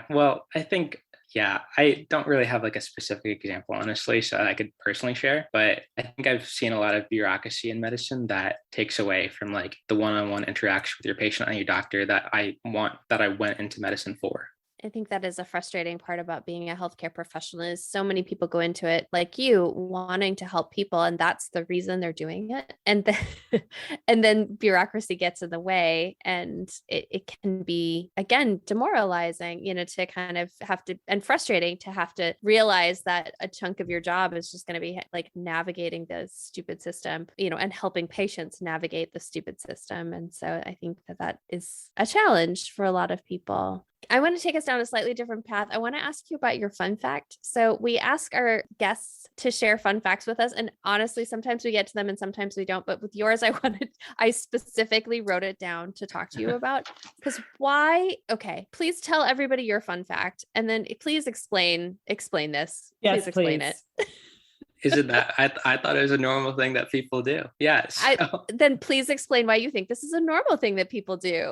Speaker 3: well, I think, yeah, I don't really have like a specific example, honestly, so I could personally share, but I think I've seen a lot of bureaucracy in medicine that takes away from like the one-on-one interaction with your patient and your doctor that I went into medicine for.
Speaker 1: I think that is a frustrating part about being a healthcare professional, is so many people go into it like you, wanting to help people, and that's the reason they're doing it. And then and then bureaucracy gets in the way, and it can be, again, demoralizing, you know, to kind of have to, and frustrating to have to realize that a chunk of your job is just going to be like navigating the stupid system, you know, and helping patients navigate the stupid system. And so I think that is a challenge for a lot of people. I want to take us down a slightly different path. I want to ask you about your fun fact. So we ask our guests to share fun facts with us. And honestly, sometimes we get to them and sometimes we don't. But with yours, I specifically wrote it down to talk to you about. Because why? Okay, please tell everybody your fun fact. And then please explain this.
Speaker 2: Yes,
Speaker 1: please explain it.
Speaker 3: Is it that? I thought it was a normal thing that people do. Yeah. So.
Speaker 1: Then please explain why you think this is a normal thing that people do.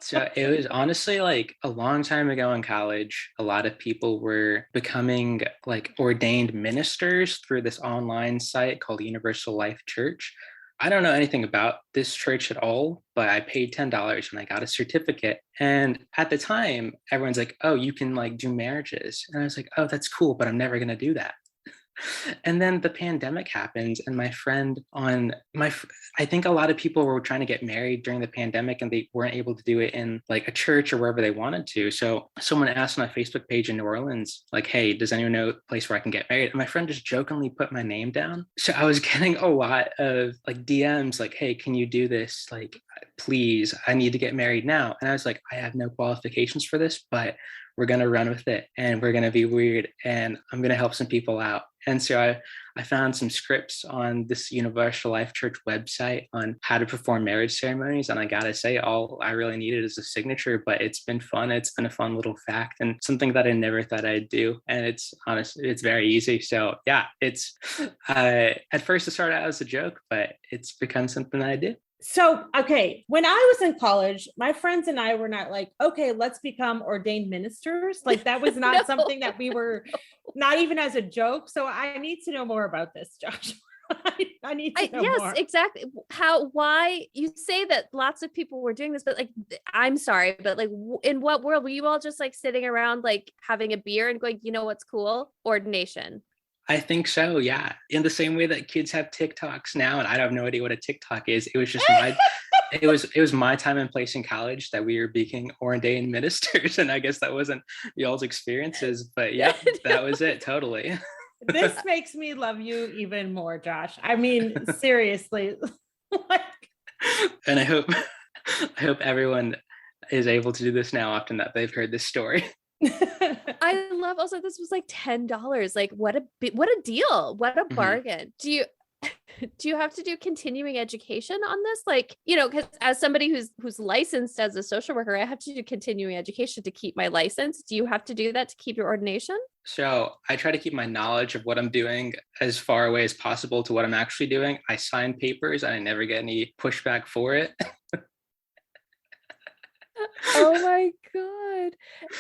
Speaker 3: So it was honestly like a long time ago in college, a lot of people were becoming like ordained ministers through this online site called Universal Life Church. I don't know anything about this church at all, but I paid $10 and I got a certificate. And at the time, everyone's like, oh, you can like do marriages. And I was like, oh, that's cool, but I'm never going to do that. And then the pandemic happened, and I think a lot of people were trying to get married during the pandemic and they weren't able to do it in like a church or wherever they wanted to. So someone asked on my Facebook page in New Orleans, like, hey, does anyone know a place where I can get married? And my friend just jokingly put my name down. So I was getting a lot of like DMs like, hey, can you do this? Like, please, I need to get married now. And I was like, I have no qualifications for this, but we're going to run with it and we're going to be weird and I'm going to help some people out. And so I found some scripts on this Universal Life Church website on how to perform marriage ceremonies. And I got to say, all I really needed is a signature, but it's been fun. It's been a fun little fact and something that I never thought I'd do. And it's honestly, it's very easy. So yeah, it's at first it started out as a joke, but it's become something that I do.
Speaker 2: So, okay, when I was in college, my friends and I were not like, okay, let's become ordained ministers. Like that was not something that we were, not even as a joke. So I need to know more about this, Josh. I need to know more.
Speaker 1: Yes, exactly. Why you say that lots of people were doing this, but like, I'm sorry, but like in what world were you all just like sitting around, like having a beer and going, you know, what's cool? Ordination.
Speaker 3: I think so, yeah. In the same way that kids have TikToks now, and I have no idea what a TikTok is. It was just it was my time and place in college that we were being ordained ministers, and I guess that wasn't y'all's experiences, but yeah, that was it, totally.
Speaker 2: This makes me love you even more, Josh. I mean, seriously.
Speaker 3: And I hope everyone is able to do this now often that they've heard this story.
Speaker 1: I love also this was like $10. Like what a deal. What a bargain. Do you have to do continuing education on this? Like, you know, because as somebody who's licensed as a social worker, I have to do continuing education to keep my license. Do you have to do that to keep your ordination?
Speaker 3: So I try to keep my knowledge of what I'm doing as far away as possible to what I'm actually doing. I sign papers and I never get any pushback for it.
Speaker 1: Oh my God.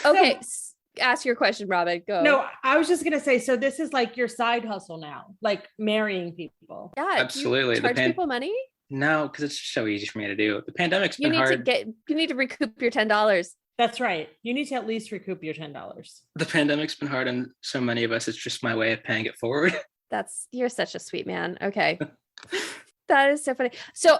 Speaker 1: Okay. So, ask your question, Robin. Go.
Speaker 2: No, I was just going to say, so this is like your side hustle now, like marrying people.
Speaker 1: Yeah.
Speaker 3: Absolutely.
Speaker 1: Do you charge people money?
Speaker 3: No, because it's so easy for me to do. The pandemic's
Speaker 1: You
Speaker 3: been hard.
Speaker 1: You need to recoup your $10.
Speaker 2: That's right. You need to at least recoup your $10.
Speaker 3: The pandemic's been hard on so many of us. It's just my way of paying it forward.
Speaker 1: You're such a sweet man. Okay. That is so funny. So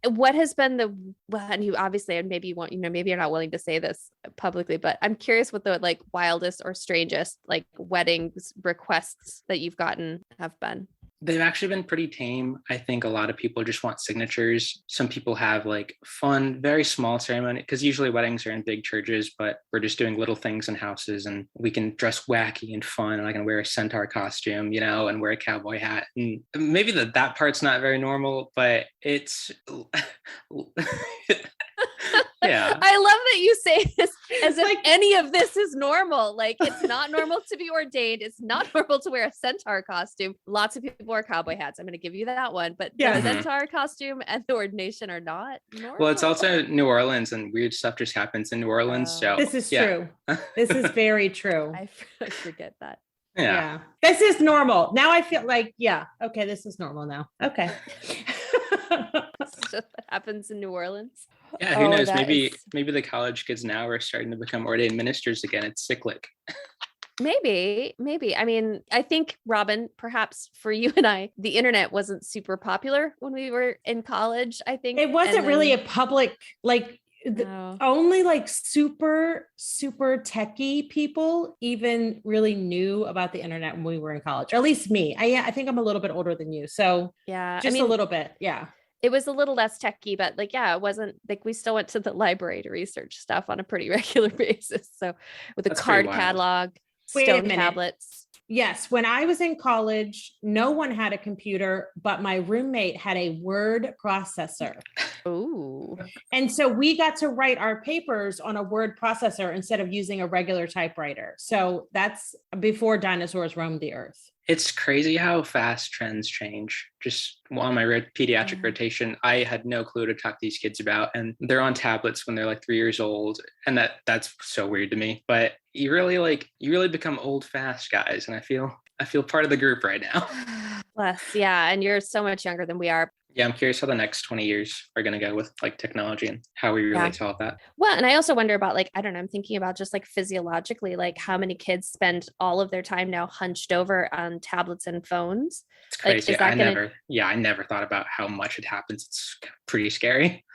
Speaker 1: what has been and you obviously, and maybe you won't, maybe you're not willing to say this publicly, but I'm curious what the like wildest or strangest like weddings requests that you've gotten have been.
Speaker 3: They've actually been pretty tame. I think a lot of people just want signatures. Some people have like fun, very small ceremony, because usually weddings are in big churches, but we're just doing little things in houses, and we can dress wacky and fun. And I can wear a centaur costume, and wear a cowboy hat. And maybe that part's not very normal, but it's yeah.
Speaker 1: I love that you say this as if any of this is normal. Like, it's not normal to be ordained. It's not normal to wear a centaur costume. Lots of people wear cowboy hats. I'm going to give you that one. But the centaur costume and the ordination are not normal.
Speaker 3: Well, it's also New Orleans, and weird stuff just happens in New Orleans. So
Speaker 2: this is true. This is very true.
Speaker 1: I forget that.
Speaker 3: Yeah.
Speaker 2: This is normal. Now I feel like, okay, this is normal now. Okay.
Speaker 1: Stuff that happens in New Orleans.
Speaker 3: Yeah, who knows? Maybe the college kids now are starting to become ordained ministers again. It's cyclic.
Speaker 1: Maybe. I mean, I think, Robin, perhaps for you and I, the internet wasn't super popular when we were in college, I think.
Speaker 2: It wasn't really a public, only like super, super techie people even really knew about the internet when we were in college, or at least me. I think I'm a little bit older than you. So a little bit. Yeah.
Speaker 1: It was a little less techy, but it wasn't like we still went to the library to research stuff on a pretty regular basis. So with a card catalog, stone tablets.
Speaker 2: Yes. When I was in college, no one had a computer, but my roommate had a word processor.
Speaker 1: Ooh.
Speaker 2: And so we got to write our papers on a word processor instead of using a regular typewriter. So that's before dinosaurs roamed the earth.
Speaker 3: It's crazy how fast trends change. Just on my pediatric rotation, I had no clue to talk to these kids about, and they're on tablets when they're like 3 years old. And that's so weird to me, but you really become old fast, guys. And I feel part of the group right now.
Speaker 1: Bless. Yeah. And you're so much younger than we are.
Speaker 3: Yeah, I'm curious how the next 20 years are going to go with like technology and how we really solve that.
Speaker 1: Well, and I also wonder about I don't know, I'm thinking about just like physiologically, like how many kids spend all of their time now hunched over on tablets and phones.
Speaker 3: It's crazy. I never thought about how much it happens. It's pretty scary.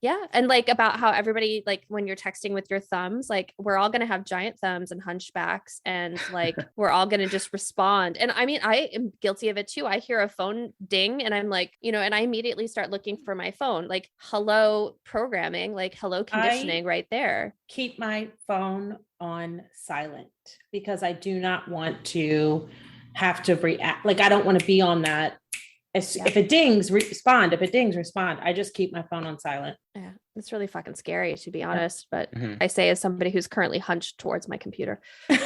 Speaker 1: Yeah. And like about how everybody, like when you're texting with your thumbs, like we're all going to have giant thumbs and hunchbacks, and like we're all going to just respond. And I mean, I am guilty of it too. I hear a phone ding and I'm like, and I immediately start looking for my phone, like hello programming, like hello conditioning right there.
Speaker 2: Keep my phone on silent because I do not want to have to react. Like, I don't want to be on that. If it dings, respond. If it dings, respond. I just keep my phone on silent.
Speaker 1: Yeah, it's really fucking scary, to be honest. But I say as somebody who's currently hunched towards my computer. I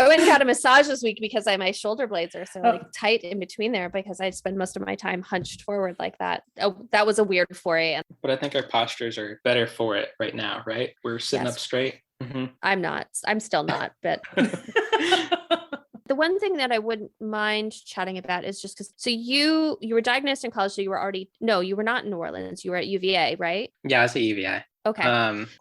Speaker 1: went and got a massage this week because my shoulder blades are so like tight in between there, because I spend most of my time hunched forward like that. Oh, that was a weird foray.
Speaker 3: But I think our postures are better for it right now, right? We're sitting up straight. Mm-hmm.
Speaker 1: I'm still not, but the one thing that I wouldn't mind chatting about is just because, so you were diagnosed in college, so you were you were not in New Orleans, you were at UVA, right?
Speaker 3: Yeah, I was at UVA.
Speaker 1: Okay.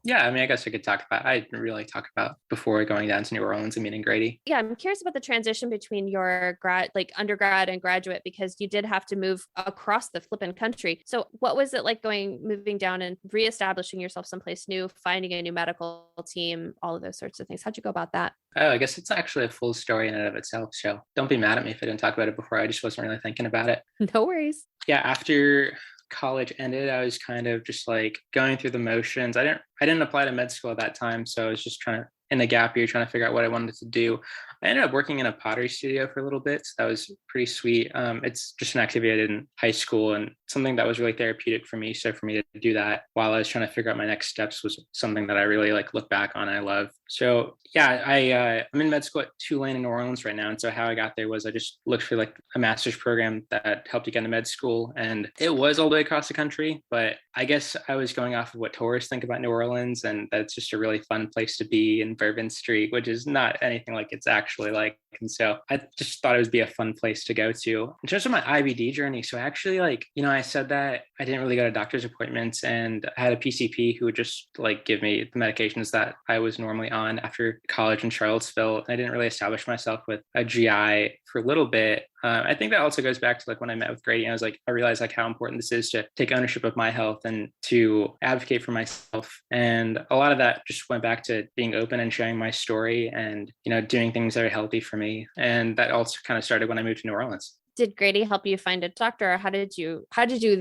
Speaker 3: Yeah, I mean, I guess I could talk about, I didn't really talk about before going down to New Orleans and meeting Grady.
Speaker 1: Yeah, I'm curious about the transition between your undergrad and graduate, because you did have to move across the flippin' country. So what was it like moving down and reestablishing yourself someplace new, finding a new medical team, all of those sorts of things? How'd you go about that?
Speaker 3: Oh, I guess it's actually a full story in and of itself. So don't be mad at me if I didn't talk about it before. I just wasn't really thinking about it.
Speaker 1: No worries.
Speaker 3: Yeah, after college ended, I was kind of just like going through the motions. I didn't apply to med school at that time, so I was just in a gap year trying to figure out what I wanted to do. I ended up working in a pottery studio for a little bit, so that was pretty sweet. It's just an activity I did in high school and something that was really therapeutic for me. So for me to do that while I was trying to figure out my next steps was something that I really look back on and I love. So yeah, I'm in med school at Tulane in New Orleans right now. And so how I got there was I just looked for a master's program that helped you get into med school. And it was all the way across the country, but I guess I was going off of what tourists think about New Orleans, and that's just a really fun place to be and Bourbon Street, which is not anything like it's actually like. And so I just thought it would be a fun place to go to. In terms of my IBD journey, so actually, like, I said that I didn't really go to doctor's appointments, and I had a PCP who would just like give me the medications that I was normally on after college in Charlottesville. I didn't really establish myself with a GI for a little bit. I think that also goes back to like when I met with Grady, I realized like how important this is to take ownership of my health and to advocate for myself. And a lot of that just went back to being open and sharing my story and, doing things that are healthy for me. And that also kind of started when I moved to New Orleans.
Speaker 1: Did Grady help you find a doctor, or how did you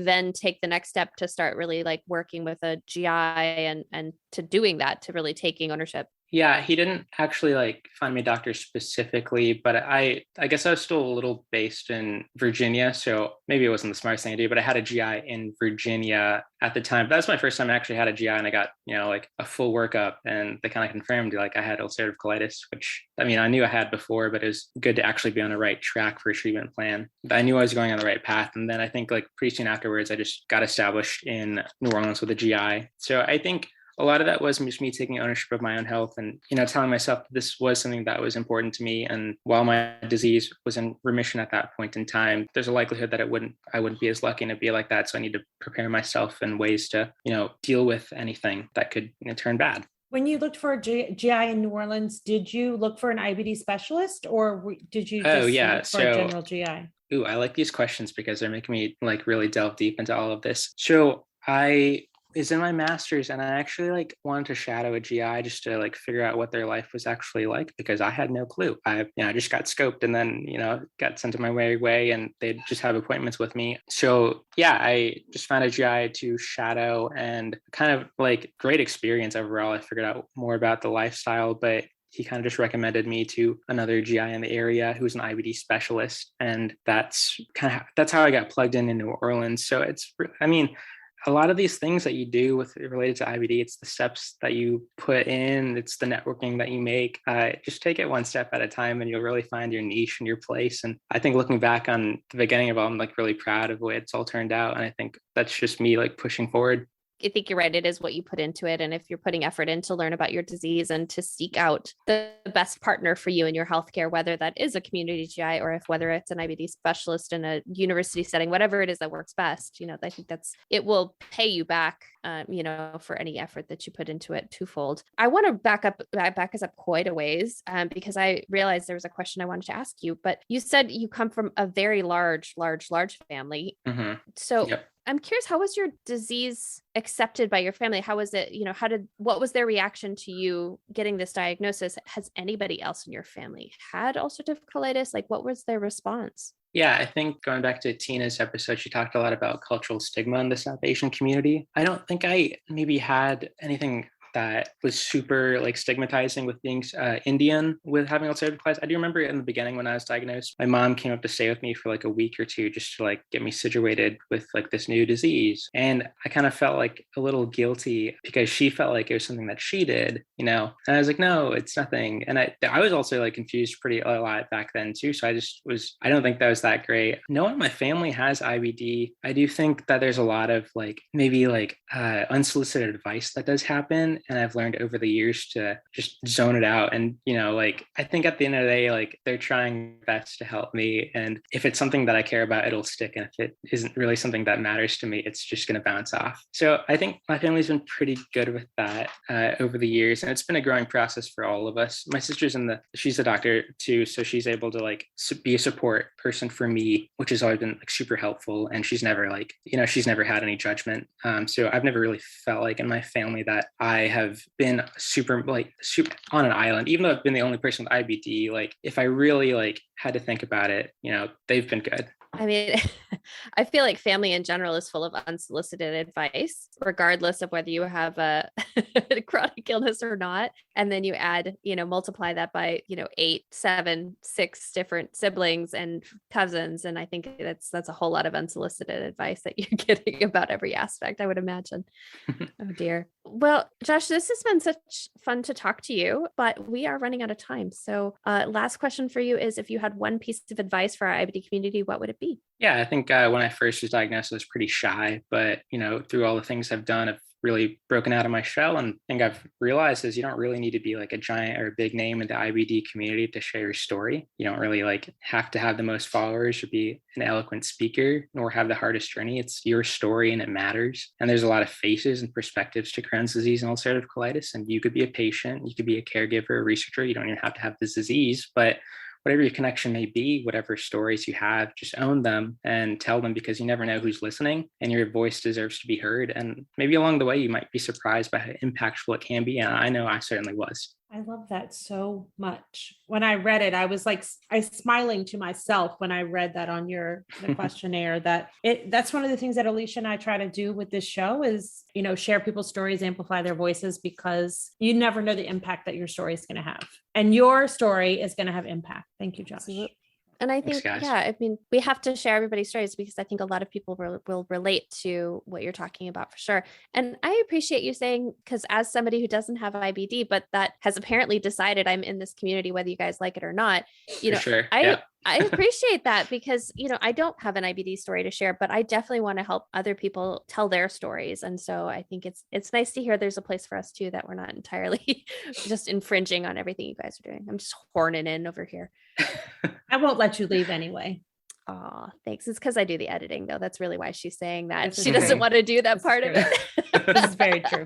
Speaker 1: then take the next step to start really like working with a GI and to doing that, to really taking ownership?
Speaker 3: Yeah, he didn't actually like find me a doctor specifically, but I guess I was still a little based in Virginia, so maybe it wasn't the smartest thing to do, but I had a GI in Virginia at the time. That was my first time I actually had a GI, and I got, like a full workup, and they kind of confirmed like I had ulcerative colitis, which I knew I had before, but it was good to actually be on the right track for a treatment plan. But I knew I was going on the right path. And then I think like pretty soon afterwards, I just got established in New Orleans with a GI. So I think a lot of that was just me taking ownership of my own health and, telling myself that this was something that was important to me. And while my disease was in remission at that point in time, there's a likelihood that I wouldn't be as lucky to be like that. So I need to prepare myself in ways to, deal with anything that could turn bad.
Speaker 2: When you looked for a GI in New Orleans, did you look for an IBD specialist, or did you just look for a general GI?
Speaker 3: Ooh, I like these questions because they're making me like really delve deep into all of this. So I is in my master's, and I actually like wanted to shadow a GI just to like figure out what their life was actually like, because I had no clue. I just got scoped and then, got sent to my way, and they'd just have appointments with me. So yeah, I just found a GI to shadow, and kind of like great experience overall. I figured out more about the lifestyle, but he kind of just recommended me to another GI in the area who's an IBD specialist. And that's how I got plugged in New Orleans. So a lot of these things that you do related to IBD, it's the steps that you put in, it's the networking that you make. Just take it one step at a time, and you'll really find your niche and your place. And I think looking back on the beginning of all, I'm like really proud of the way it's all turned out. And I think that's just me like pushing forward.
Speaker 1: I think you're right. It is what you put into it. And if you're putting effort in to learn about your disease and to seek out the best partner for you in your healthcare, whether that is a community GI or whether it's an IBD specialist in a university setting, whatever it is that works best, I think it will pay you back, for any effort that you put into it twofold. I want to back us up quite a ways because I realized there was a question I wanted to ask you, but you said you come from a very large family.
Speaker 3: Mm-hmm.
Speaker 1: So
Speaker 3: yep.
Speaker 1: I'm curious, how was your disease accepted by your family? How was it, what was their reaction to you getting this diagnosis? Has anybody else in your family had ulcerative colitis? Like, what was their response?
Speaker 3: Yeah, I think going back to Tina's episode, she talked a lot about cultural stigma in the South Asian community. I don't think I maybe had anything that was super like stigmatizing with being Indian with having ulcerative colitis. I do remember in the beginning when I was diagnosed, my mom came up to stay with me for like a week or two just to like get me situated with like this new disease. And I kind of felt like a little guilty because she felt like it was something that she did, and I was like, no, it's nothing. And I was also like confused a lot back then too. So I don't think that was that great. No one in my family has IBD. I do think that there's a lot of like maybe like unsolicited advice that does happen. And I've learned over the years to just zone it out. And, I think at the end of the day, like they're trying best to help me. And if it's something that I care about, it'll stick. And if it isn't really something that matters to me, it's just going to bounce off. So I think my family's been pretty good with that over the years. And it's been a growing process for all of us. My sister's she's a doctor too. So she's able to like be a support person for me, which has always been like super helpful. And she's never like, she's never had any judgment. So I've never really felt like in my family that I have been super on an island, even though I've been the only person with IBD. Like if I really like had to think about it, they've been good.
Speaker 1: I mean, I feel like family in general is full of unsolicited advice, regardless of whether you have a chronic illness or not. And then you add, multiply that by, 8, 7, 6 different siblings and cousins. And I think that's a whole lot of unsolicited advice that you're getting about every aspect, I would imagine. Oh dear. Well, Josh, this has been such fun to talk to you, but we are running out of time. So last question for you is, if you had one piece of advice for our IBD community, what would it be?
Speaker 3: Yeah, I think when I first was diagnosed, I was pretty shy, but, through all the things I've done, I've really broken out of my shell. And I think I've realized is you don't really need to be like a giant or a big name in the IBD community to share your story. You don't really like have to have the most followers or be an eloquent speaker, nor have the hardest journey. It's your story and it matters. And there's a lot of faces and perspectives to Crohn's disease and ulcerative colitis. And you could be a patient, you could be a caregiver, a researcher. You don't even have to have this disease, but whatever your connection may be, whatever stories you have, just own them and tell them, because you never know who's listening and your voice deserves to be heard. And maybe along the way, you might be surprised by how impactful it can be. And I know I certainly was.
Speaker 2: I love that so much. When I read it, I was like, I smiling to myself when I read that on the questionnaire. That's one of the things that Alicia and I try to do with this show is, share people's stories, amplify their voices, because you never know the impact that your story is going to have. And your story is going to have impact. Thank you, Josh.
Speaker 1: Absolutely. And I think,
Speaker 3: Thanks,
Speaker 1: we have to share everybody's stories, because I think a lot of people will relate to what you're talking about for sure. And I appreciate you saying, because as somebody who doesn't have IBD, but that has apparently decided I'm in this community, whether you guys like it or not,
Speaker 3: Sure.
Speaker 1: I appreciate that, because, I don't have an IBD story to share, but I definitely want to help other people tell their stories. And so I think it's nice to hear there's a place for us too, that we're not entirely just infringing on everything you guys are doing. I'm just horning in over here.
Speaker 2: I won't let you leave anyway.
Speaker 1: Oh, thanks. It's because I do the editing, though. That's really why she's saying that.
Speaker 2: This
Speaker 1: She
Speaker 2: is
Speaker 1: doesn't
Speaker 2: true.
Speaker 1: want to do that
Speaker 2: This
Speaker 1: part
Speaker 2: is
Speaker 1: of it.
Speaker 2: This is very true.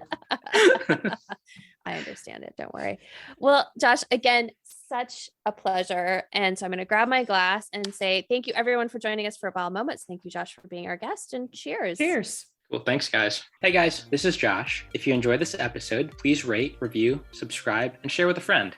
Speaker 1: I understand it. Don't worry. Well, Josh, again, such a pleasure. And so I'm going to grab my glass and say thank you, everyone, for joining us for Bowel Moments. Thank you, Josh, for being our guest, and cheers.
Speaker 2: Cheers.
Speaker 3: Cool. Thanks, guys. Hey, guys, this is Josh. If you enjoyed this episode, please rate, review, subscribe, and share with a friend.